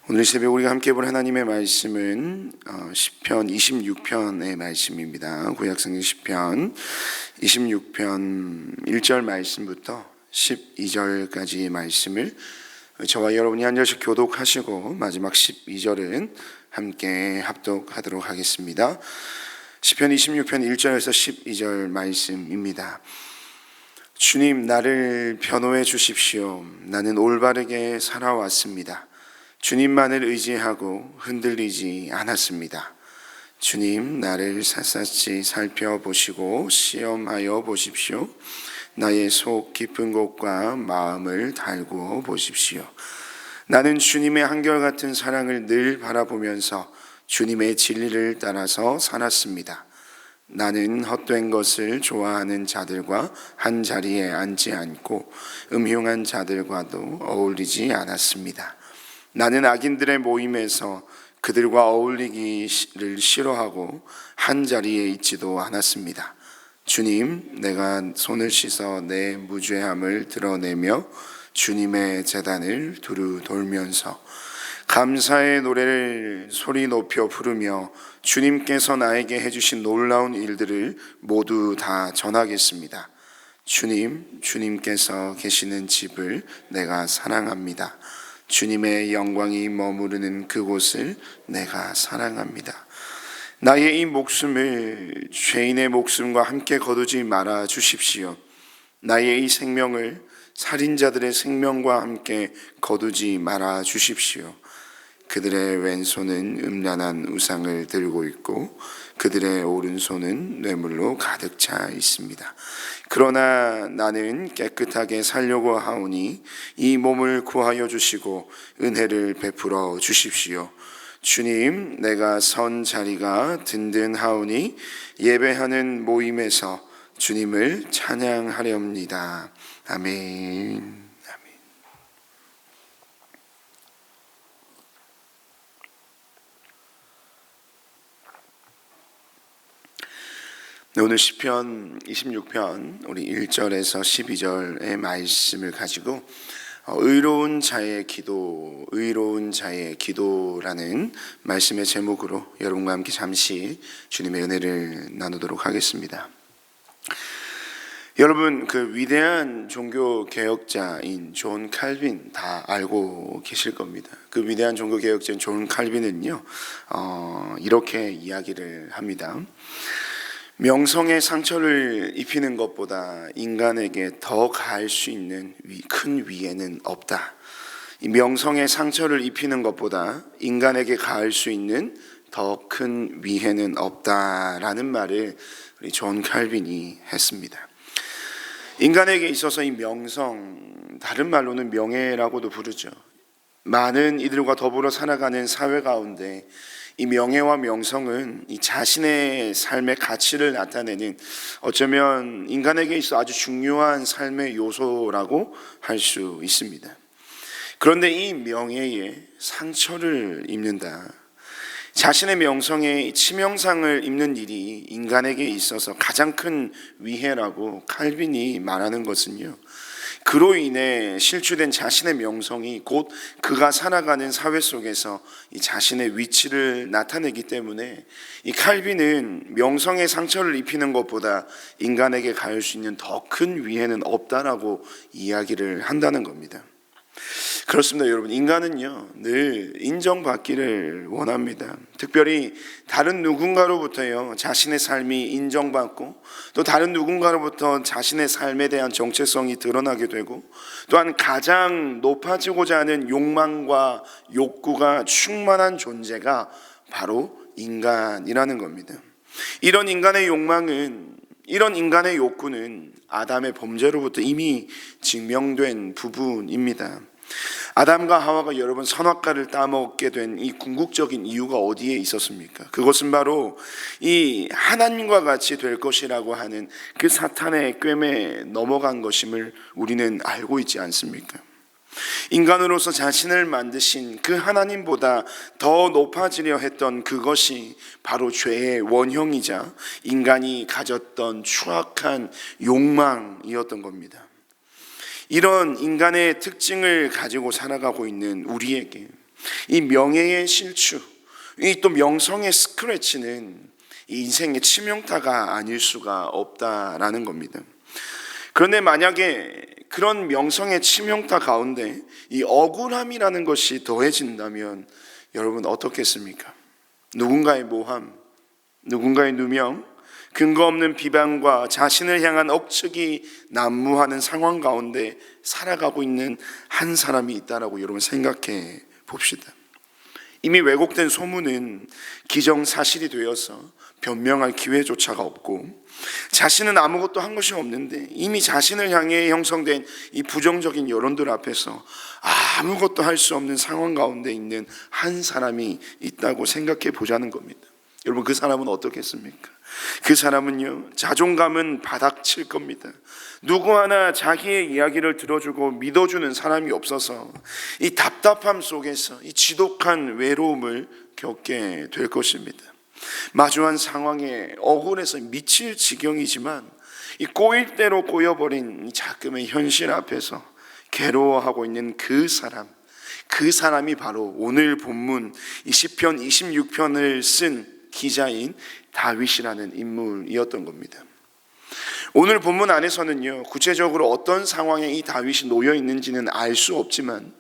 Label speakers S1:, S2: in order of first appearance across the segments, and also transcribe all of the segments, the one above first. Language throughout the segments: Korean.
S1: 오늘 새벽 우리가 함께 볼 하나님의 말씀은 시편 26편의 말씀입니다. 구약성경 시편 26편 1절 말씀부터 12절까지의 말씀을 저와 여러분이 한 절씩 교독하시고 마지막 12절은 함께 합독하도록 하겠습니다. 시편 26편 1절에서 12절 말씀입니다. 주님, 나를 변호해 주십시오. 나는 올바르게 살아왔습니다. 주님만을 의지하고 흔들리지 않았습니다. 주님, 나를 샅샅이 살펴보시고 시험하여 보십시오. 나의 속 깊은 곳과 마음을 달구어 보십시오. 나는 주님의 한결같은 사랑을 늘 바라보면서 주님의 진리를 따라서 살았습니다. 나는 헛된 것을 좋아하는 자들과 한 자리에 앉지 않고 음흉한 자들과도 어울리지 않았습니다. 나는 악인들의 모임에서 그들과 어울리기를 싫어하고 한 자리에 있지도 않았습니다. 주님, 내가 손을 씻어 내 무죄함을 드러내며 주님의 제단을 두루 돌면서 감사의 노래를 소리 높여 부르며 주님께서 나에게 해주신 놀라운 일들을 모두 다 전하겠습니다. 주님, 주님께서 계시는 집을 내가 사랑합니다. 주님의 영광이 머무르는 그곳을 내가 사랑합니다. 나의 이 목숨을 죄인의 목숨과 함께 거두지 말아 주십시오. 나의 이 생명을 살인자들의 생명과 함께 거두지 말아 주십시오. 그들의 왼손은 음란한 우상을 들고 있고 그들의 오른손은 뇌물로 가득 차 있습니다. 그러나 나는 깨끗하게 살려고 하오니 이 몸을 구하여 주시고 은혜를 베풀어 주십시오. 주님, 내가 선 자리가 든든하오니 예배하는 모임에서 주님을 찬양하렵니다. 아멘. 오늘 시편 26편 우리 1절에서 12절의 말씀을 가지고 의로운 자의 기도라는 말씀의 제목으로 여러분과 함께 잠시 주님의 은혜를 나누도록 하겠습니다. 여러분, 그 위대한 종교 개혁자인 존 칼빈 다 알고 계실 겁니다. 그 위대한 종교 개혁자인 존 칼빈은요, 이렇게 이야기를 합니다. 명성의 상처를 입히는 것보다 인간에게 더 가할 수 있는 큰 위해는 없다. 이 명성의 상처를 입히는 것보다 인간에게 가할 수 있는 더 큰 위해는 없다라는 말을 우리 존 칼빈이 했습니다. 인간에게 있어서 이 명성, 다른 말로는 명예라고도 부르죠. 많은 이들과 더불어 살아가는 사회 가운데 이 명예와 명성은 이 자신의 삶의 가치를 나타내는 어쩌면 인간에게 있어 아주 중요한 삶의 요소라고 할 수 있습니다. 그런데 이 명예에 상처를 입는다. 자신의 명성에 치명상을 입는 일이 인간에게 있어서 가장 큰 위해라고 칼빈이 말하는 것은요, 그로 인해 실추된 자신의 명성이 곧 그가 살아가는 사회 속에서 이 자신의 위치를 나타내기 때문에 이 칼빈은 명성의 상처를 입히는 것보다 인간에게 가할 수 있는 더 큰 위해는 없다라고 이야기를 한다는 겁니다. 그렇습니다, 여러분. 인간은요, 늘 인정받기를 원합니다. 특별히 다른 누군가로부터요, 자신의 삶이 인정받고 또 다른 누군가로부터 자신의 삶에 대한 정체성이 드러나게 되고 또한 가장 높아지고자 하는 욕망과 욕구가 충만한 존재가 바로 인간이라는 겁니다. 이런 인간의 욕구는 아담의 범죄로부터 이미 증명된 부분입니다. 아담과 하와가 여러분 선악과를 따먹게 된 이 궁극적인 이유가 어디에 있었습니까? 그것은 바로 이 하나님과 같이 될 것이라고 하는 그 사탄의 꿰매에 넘어간 것임을 우리는 알고 있지 않습니까? 인간으로서 자신을 만드신 그 하나님보다 더 높아지려 했던 그것이 바로 죄의 원형이자 인간이 가졌던 추악한 욕망이었던 겁니다. 이런 인간의 특징을 가지고 살아가고 있는 우리에게 이 명예의 실추, 이 또 명성의 스크래치는 이 인생의 치명타가 아닐 수가 없다라는 겁니다. 그런데 만약에 그런 명성의 치명타 가운데 이 억울함이라는 것이 더해진다면 여러분 어떻겠습니까? 누군가의 모함, 누군가의 누명, 근거 없는 비방과 자신을 향한 억측이 난무하는 상황 가운데 살아가고 있는 한 사람이 있다라고 여러분 생각해 봅시다. 이미 왜곡된 소문은 기정사실이 되어서 변명할 기회조차가 없고, 자신은 아무것도 한 것이 없는데 이미 자신을 향해 형성된 이 부정적인 여론들 앞에서 아무것도 할 수 없는 상황 가운데 있는 한 사람이 있다고 생각해 보자는 겁니다. 여러분, 그 사람은 어떻겠습니까? 그 사람은요, 자존감은 바닥칠 겁니다. 누구 하나 자기의 이야기를 들어주고 믿어주는 사람이 없어서 이 답답함 속에서 이 지독한 외로움을 겪게 될 것입니다. 마주한 상황에 억울해서 미칠 지경이지만 이 꼬일 대로 꼬여버린 이 자금의 현실 앞에서 괴로워하고 있는 그 사람이 바로 오늘 본문 이 시편 26편을 쓴 기자인 다윗이라는 인물이었던 겁니다. 오늘 본문 안에서는요, 구체적으로 어떤 상황에 이 다윗이 놓여 있는지는 알 수 없지만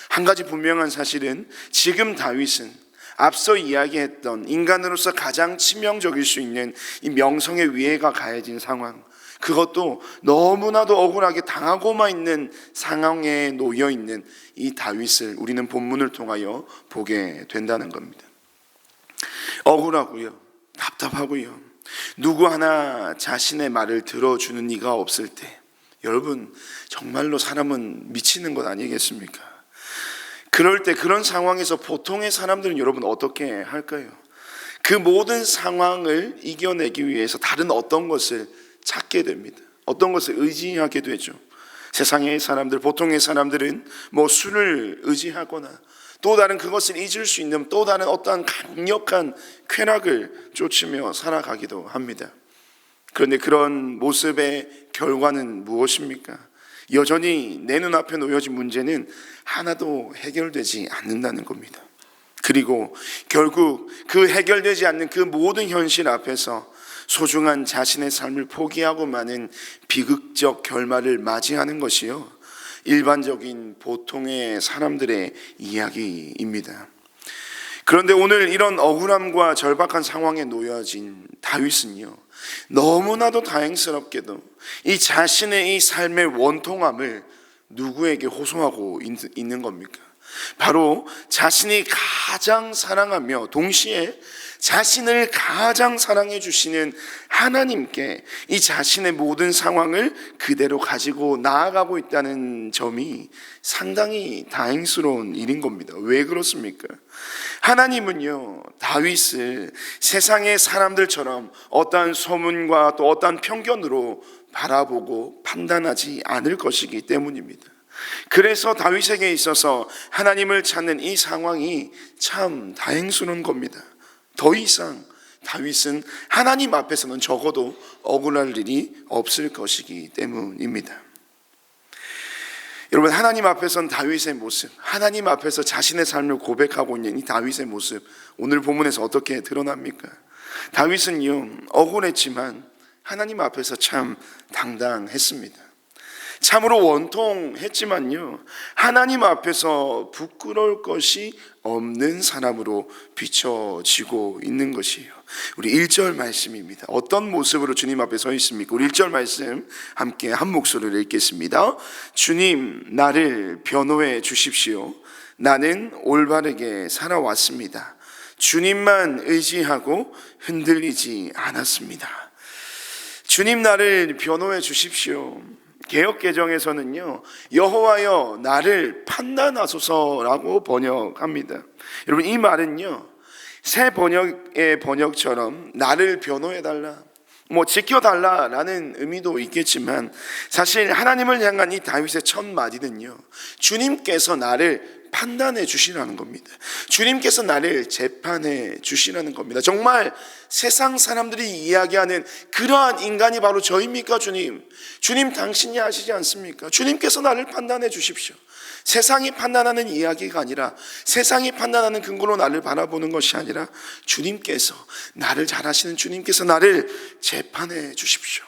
S1: 한 가지 분명한 사실은 지금 다윗은 앞서 이야기했던 인간으로서 가장 치명적일 수 있는 이 명성의 위해가 가해진 상황, 그것도 너무나도 억울하게 당하고만 있는 상황에 놓여 있는 이 다윗을 우리는 본문을 통하여 보게 된다는 겁니다. 억울하고요, 답답하고요, 누구 하나 자신의 말을 들어주는 이가 없을 때 여러분 정말로 사람은 미치는 것 아니겠습니까? 그럴 때 그런 상황에서 보통의 사람들은 여러분 어떻게 할까요? 그 모든 상황을 이겨내기 위해서 다른 어떤 것을 찾게 됩니다. 어떤 것을 의지하게 되죠. 세상의 사람들, 보통의 사람들은 뭐 술을 의지하거나 또 다른 그것을 잊을 수 있는 또 다른 어떠한 강력한 쾌락을 쫓으며 살아가기도 합니다. 그런데 그런 모습의 결과는 무엇입니까? 여전히 내 눈앞에 놓여진 문제는 하나도 해결되지 않는다는 겁니다. 그리고 결국 그 해결되지 않는 그 모든 현실 앞에서 소중한 자신의 삶을 포기하고 마는 비극적 결말을 맞이하는 것이요, 일반적인 보통의 사람들의 이야기입니다. 그런데 오늘 이런 억울함과 절박한 상황에 놓여진 다윗은요, 너무나도 다행스럽게도 이 자신의 이 삶의 원통함을 누구에게 호소하고 있는 겁니까? 바로 자신이 가장 사랑하며 동시에 자신을 가장 사랑해 주시는 하나님께 이 자신의 모든 상황을 그대로 가지고 나아가고 있다는 점이 상당히 다행스러운 일인 겁니다. 왜 그렇습니까? 하나님은요, 다윗을 세상의 사람들처럼 어떠한 소문과 또 어떠한 편견으로 바라보고 판단하지 않을 것이기 때문입니다. 그래서 다윗에게 있어서 하나님을 찾는 이 상황이 참 다행스러운 겁니다. 더 이상 다윗은 하나님 앞에서는 적어도 억울할 일이 없을 것이기 때문입니다. 여러분, 하나님 앞에서는 다윗의 모습, 하나님 앞에서 자신의 삶을 고백하고 있는 이 다윗의 모습, 오늘 본문에서 어떻게 드러납니까? 다윗은요, 억울했지만 하나님 앞에서 참 당당했습니다. 참으로 원통했지만요, 하나님 앞에서 부끄러울 것이 없는 사람으로 비춰지고 있는 것이에요. 우리 1절 말씀입니다. 어떤 모습으로 주님 앞에 서 있습니까? 우리 1절 말씀 함께 한 목소리로 읽겠습니다. 주님, 나를 변호해 주십시오. 나는 올바르게 살아왔습니다. 주님만 의지하고 흔들리지 않았습니다. 주님, 나를 변호해 주십시오. 개역개정에서는요, 여호와여 나를 판단하소서라고 번역합니다. 여러분, 이 말은요, 새 번역의 번역처럼 나를 변호해달라, 지켜달라라는 의미도 있겠지만, 사실 하나님을 향한 이 다윗의 첫 마디는요, 주님께서 나를 판단해 주시라는 겁니다. 주님께서 나를 재판해 주시라는 겁니다. 정말 세상 사람들이 이야기하는 그러한 인간이 바로 저입니까? 주님 당신이 아시지 않습니까? 주님께서 나를 판단해 주십시오. 세상이 판단하는 이야기가 아니라, 세상이 판단하는 근거로 나를 바라보는 것이 아니라 주님께서, 나를 잘 아시는 주님께서 나를 재판해 주십시오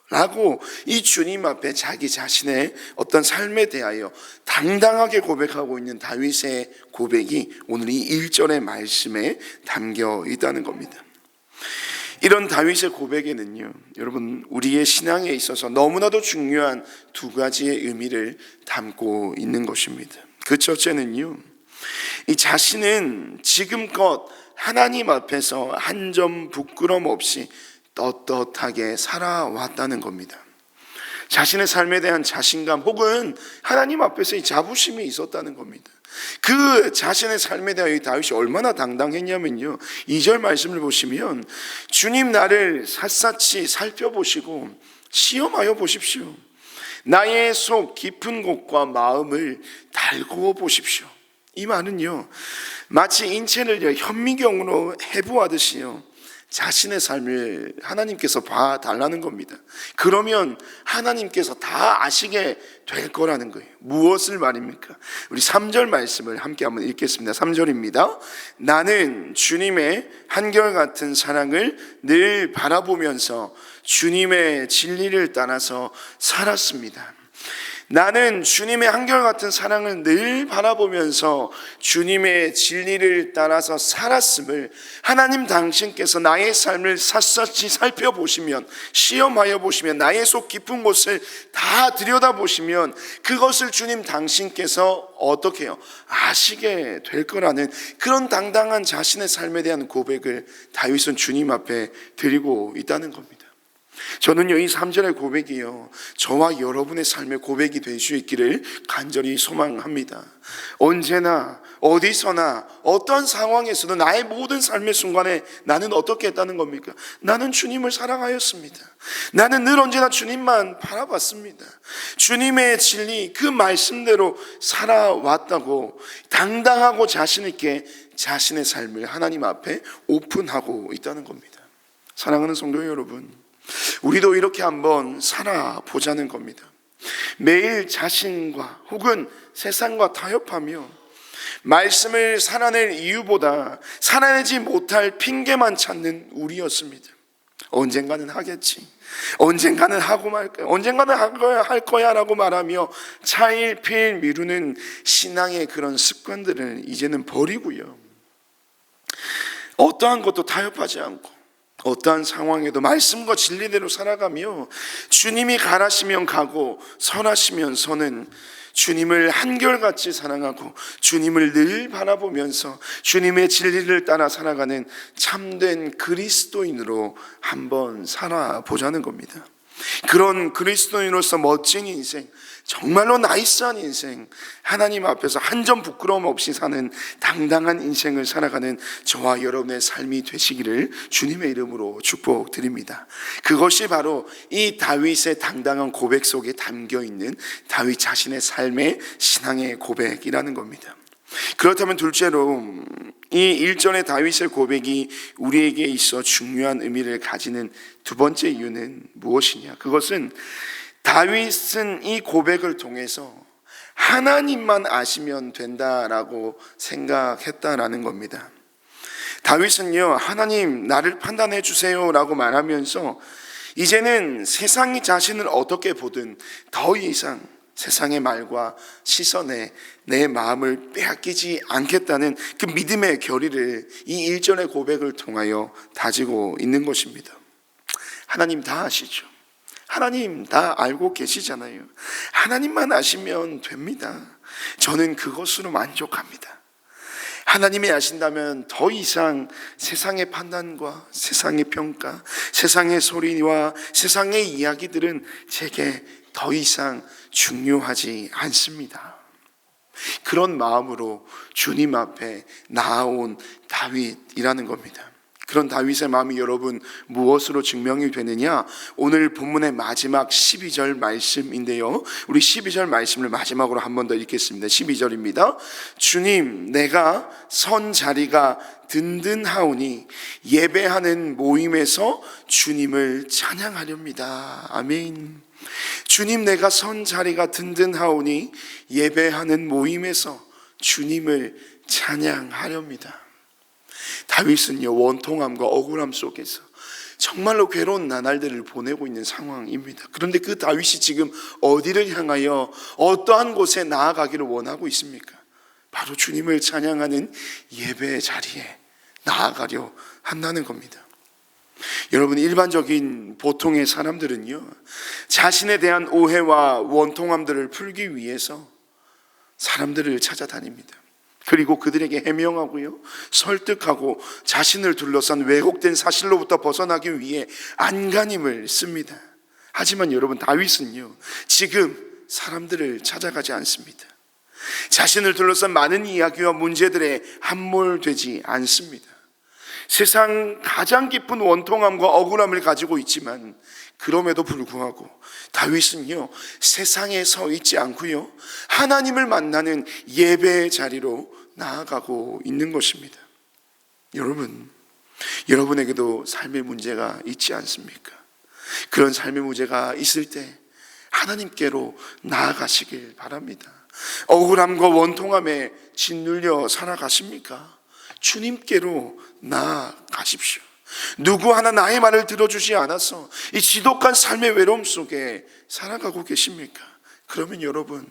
S1: 라고 이 주님 앞에 자기 자신의 어떤 삶에 대하여 당당하게 고백하고 있는 다윗의 고백이 오늘 이 1절의 말씀에 담겨 있다는 겁니다. 이런 다윗의 고백에는요, 여러분, 우리의 신앙에 있어서 너무나도 중요한 두 가지의 의미를 담고 있는 것입니다. 그 첫째는요, 이 자신은 지금껏 하나님 앞에서 한 점 부끄럼 없이 떳떳하게 살아왔다는 겁니다. 자신의 삶에 대한 자신감 혹은 하나님 앞에서의 자부심이 있었다는 겁니다. 그 자신의 삶에 대하여 다윗이 얼마나 당당했냐면요, 2절 말씀을 보시면 주님 나를 샅샅이 살펴보시고 시험하여 보십시오. 나의 속 깊은 곳과 마음을 달구어 보십시오. 이 말은요, 마치 인체를 현미경으로 해부하듯이요, 자신의 삶을 하나님께서 봐달라는 겁니다. 그러면 하나님께서 다 아시게 될 거라는 거예요. 무엇을 말입니까? 우리 3절 말씀을 함께 한번 읽겠습니다. 3절입니다. 나는 주님의 한결같은 사랑을 늘 바라보면서 주님의 진리를 따라서 살았습니다. 나는 주님의 한결같은 사랑을 늘 바라보면서 주님의 진리를 따라서 살았음을 하나님 당신께서 나의 삶을 샅샅이 살펴보시면, 시험하여 보시면, 나의 속 깊은 곳을 다 들여다보시면 그것을 주님 당신께서 어떻게 해요? 아시게 될 거라는 그런 당당한 자신의 삶에 대한 고백을 다윗은 주님 앞에 드리고 있다는 겁니다. 저는요, 이 3절의 고백이요, 저와 여러분의 삶의 고백이 될 수 있기를 간절히 소망합니다. 언제나 어디서나 어떤 상황에서도 나의 모든 삶의 순간에 나는 어떻게 했다는 겁니까? 나는 주님을 사랑하였습니다. 나는 늘 언제나 주님만 바라봤습니다. 주님의 진리, 그 말씀대로 살아왔다고 당당하고 자신 있게 자신의 삶을 하나님 앞에 오픈하고 있다는 겁니다. 사랑하는 성도 여러분, 우리도 이렇게 한번 살아보자는 겁니다. 매일 자신과 혹은 세상과 타협하며 말씀을 살아낼 이유보다 살아내지 못할 핑계만 찾는 우리였습니다. 언젠가는 하겠지, 언젠가는 하고 말 거야, 언젠가는 할 거야 라고 말하며 차일피일 미루는 신앙의 그런 습관들을 이제는 버리고요, 어떠한 것도 타협하지 않고 어떠한 상황에도 말씀과 진리대로 살아가며 주님이 가라시면 가고 선하시면 서는 주님을 한결같이 사랑하고 주님을 늘 바라보면서 주님의 진리를 따라 살아가는 참된 그리스도인으로 한번 살아보자는 겁니다. 그런 그리스도인으로서 멋진 인생, 정말로 나이스한 인생, 하나님 앞에서 한 점 부끄러움 없이 사는 당당한 인생을 살아가는 저와 여러분의 삶이 되시기를 주님의 이름으로 축복드립니다. 그것이 바로 이 다윗의 당당한 고백 속에 담겨있는 다윗 자신의 삶의 신앙의 고백이라는 겁니다. 그렇다면 둘째로 이 1절의 다윗의 고백이 우리에게 있어 중요한 의미를 가지는 두 번째 이유는 무엇이냐? 그것은 다윗은 이 고백을 통해서 하나님만 아시면 된다라고 생각했다라는 겁니다. 다윗은요, 하나님 나를 판단해 주세요 라고 말하면서 이제는 세상이 자신을 어떻게 보든 더 이상 세상의 말과 시선에 내 마음을 빼앗기지 않겠다는 그 믿음의 결의를 이 1절의 고백을 통하여 다지고 있는 것입니다. 하나님 다 아시죠? 하나님 다 알고 계시잖아요. 하나님만 아시면 됩니다. 저는 그것으로 만족합니다. 하나님이 아신다면 더 이상 세상의 판단과 세상의 평가, 세상의 소리와 세상의 이야기들은 제게 더 이상 중요하지 않습니다. 그런 마음으로 주님 앞에 나아온 다윗이라는 겁니다. 그런 다윗의 마음이 여러분 무엇으로 증명이 되느냐? 오늘 본문의 마지막 12절 말씀인데요, 우리 12절 말씀을 마지막으로 한 번 더 읽겠습니다. 12절입니다. 주님, 내가 선 자리가 든든하오니 예배하는 모임에서 주님을 찬양하렵니다. 아멘. 주님 내가 선 자리가 든든하오니 예배하는 모임에서 주님을 찬양하렵니다. 다윗은요, 원통함과 억울함 속에서 정말로 괴로운 나날들을 보내고 있는 상황입니다. 그런데 그 다윗이 지금 어디를 향하여 어떠한 곳에 나아가기를 원하고 있습니까? 바로 주님을 찬양하는 예배의 자리에 나아가려 한다는 겁니다. 여러분, 일반적인 보통의 사람들은요, 자신에 대한 오해와 원통함들을 풀기 위해서 사람들을 찾아다닙니다. 그리고 그들에게 해명하고요, 설득하고 자신을 둘러싼 왜곡된 사실로부터 벗어나기 위해 안간힘을 씁니다. 하지만 여러분, 다윗은요, 지금 사람들을 찾아가지 않습니다. 자신을 둘러싼 많은 이야기와 문제들에 함몰되지 않습니다. 세상 가장 깊은 원통함과 억울함을 가지고 있지만 그럼에도 불구하고 다윗은요, 세상에 서 있지 않고요, 하나님을 만나는 예배의 자리로 나아가고 있는 것입니다. 여러분, 여러분에게도 삶의 문제가 있지 않습니까? 그런 삶의 문제가 있을 때 하나님께로 나아가시길 바랍니다. 억울함과 원통함에 짓눌려 살아가십니까? 주님께로 나아가십시오. 누구 하나 나의 말을 들어주지 않아서 이 지독한 삶의 외로움 속에 살아가고 계십니까? 그러면 여러분,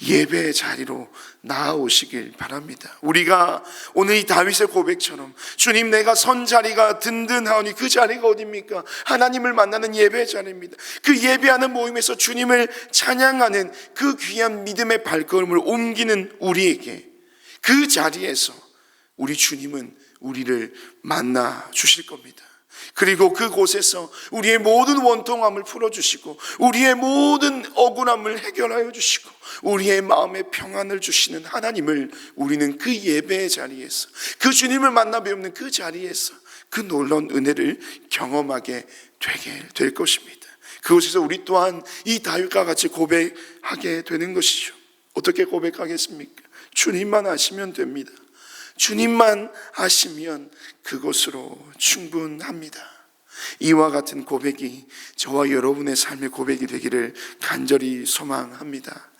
S1: 예배의 자리로 나아오시길 바랍니다. 우리가 오늘 이 다윗의 고백처럼 주님 내가 선 자리가 든든하오니, 그 자리가 어디입니까? 하나님을 만나는 예배의 자리입니다. 그 예배하는 모임에서 주님을 찬양하는 그 귀한 믿음의 발걸음을 옮기는 우리에게 그 자리에서 우리 주님은 우리를 만나 주실 겁니다. 그리고 그곳에서 우리의 모든 원통함을 풀어주시고 우리의 모든 억울함을 해결하여 주시고 우리의 마음에 평안을 주시는 하나님을 우리는 그 예배의 자리에서, 그 주님을 만나 배우는 그 자리에서 그 놀라운 은혜를 경험하게 되게 될 것입니다. 그곳에서 우리 또한 이 다윗과 같이 고백하게 되는 것이죠. 어떻게 고백하겠습니까? 주님만 아시면 됩니다. 주님만 아시면 그것으로 충분합니다. 이와 같은 고백이 저와 여러분의 삶의 고백이 되기를 간절히 소망합니다.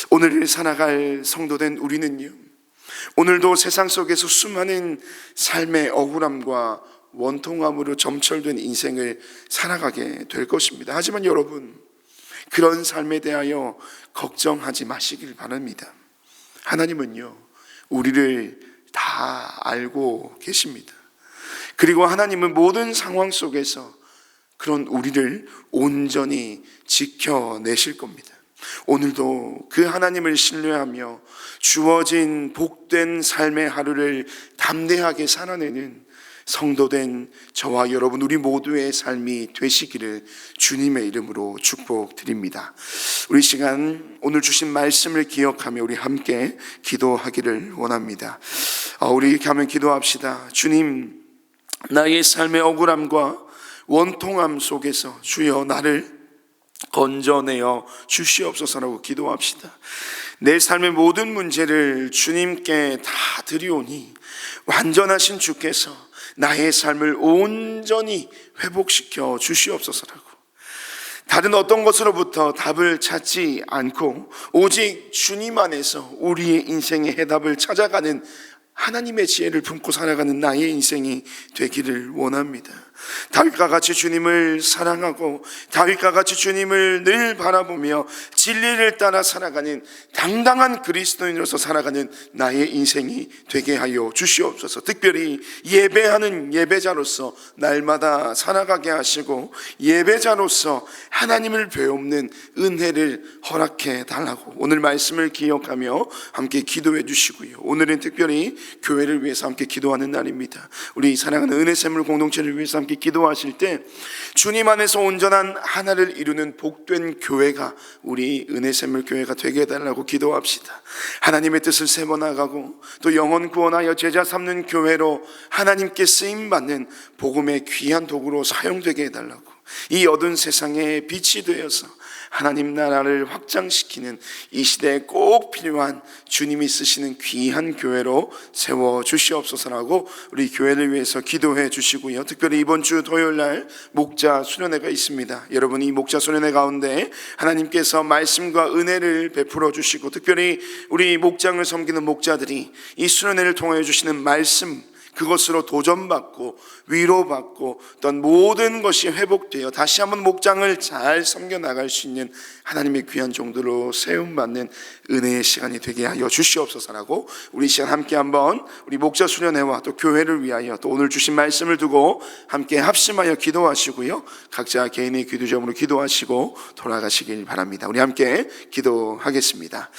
S1: 오늘 살아갈 성도된 우리는요, 오늘도 세상 속에서 수많은 삶의 억울함과 원통함으로 점철된 인생을 살아가게 될 것입니다. 하지만 여러분, 그런 삶에 대하여 걱정하지 마시길 바랍니다. 하나님은요, 우리를 다 알고 계십니다. 그리고 하나님은 모든 상황 속에서 그런 우리를 온전히 지켜내실 겁니다. 오늘도 그 하나님을 신뢰하며 주어진 복된 삶의 하루를 담대하게 살아내는 성도된 저와 여러분, 우리 모두의 삶이 되시기를 주님의 이름으로 축복드립니다. 우리 시간 오늘 주신 말씀을 기억하며 우리 함께 기도하기를 원합니다. 우리 이렇게 하면 기도합시다. 주님, 나의 삶의 억울함과 원통함 속에서 주여 나를 건져내어 주시옵소서라고 기도합시다. 내 삶의 모든 문제를 주님께 다 드리오니 완전하신 주께서 나의 삶을 온전히 회복시켜 주시옵소서라고, 다른 어떤 것으로부터 답을 찾지 않고 오직 주님 안에서 우리의 인생의 해답을 찾아가는 하나님의 지혜를 품고 살아가는 나의 인생이 되기를 원합니다. 다윗과 같이 주님을 사랑하고 다윗과 같이 주님을 늘 바라보며 진리를 따라 살아가는 당당한 그리스도인으로서 살아가는 나의 인생이 되게 하여 주시옵소서. 특별히 예배하는 예배자로서 날마다 살아가게 하시고 예배자로서 하나님을 배우는 은혜를 허락해 달라고 오늘 말씀을 기억하며 함께 기도해 주시고요. 오늘은 특별히 교회를 위해서 함께 기도하는 날입니다. 우리 사랑하는 은혜샘물 공동체를 위해서 함께 기도하실 때 주님 안에서 온전한 하나를 이루는 복된 교회가 우리 은혜샘물 교회가 되게 해달라고 기도합시다. 하나님의 뜻을 세워나가고 또 영혼 구원하여 제자 삼는 교회로 하나님께 쓰임받는 복음의 귀한 도구로 사용되게 해달라고, 이 어두운 세상에 빛이 되어서 하나님 나라를 확장시키는 이 시대에 꼭 필요한 주님이 쓰시는 귀한 교회로 세워 주시옵소서라고 우리 교회를 위해서 기도해 주시고요. 특별히 이번 주 토요일 날 목자 수련회가 있습니다. 여러분, 이 목자 수련회 가운데 하나님께서 말씀과 은혜를 베풀어 주시고, 특별히 우리 목장을 섬기는 목자들이 이 수련회를 통하여 주시는 말씀, 그것으로 도전받고 위로받고 어떤 모든 것이 회복되어 다시 한번 목장을 잘 섬겨나갈 수 있는 하나님의 귀한 종들로 세움받는 은혜의 시간이 되게 하여 주시옵소서라고 우리 시간 함께 한번 우리 목자 수련회와 또 교회를 위하여 또 오늘 주신 말씀을 두고 함께 합심하여 기도하시고요, 각자 개인의 기도 제목으로 기도하시고 돌아가시길 바랍니다. 우리 함께 기도하겠습니다.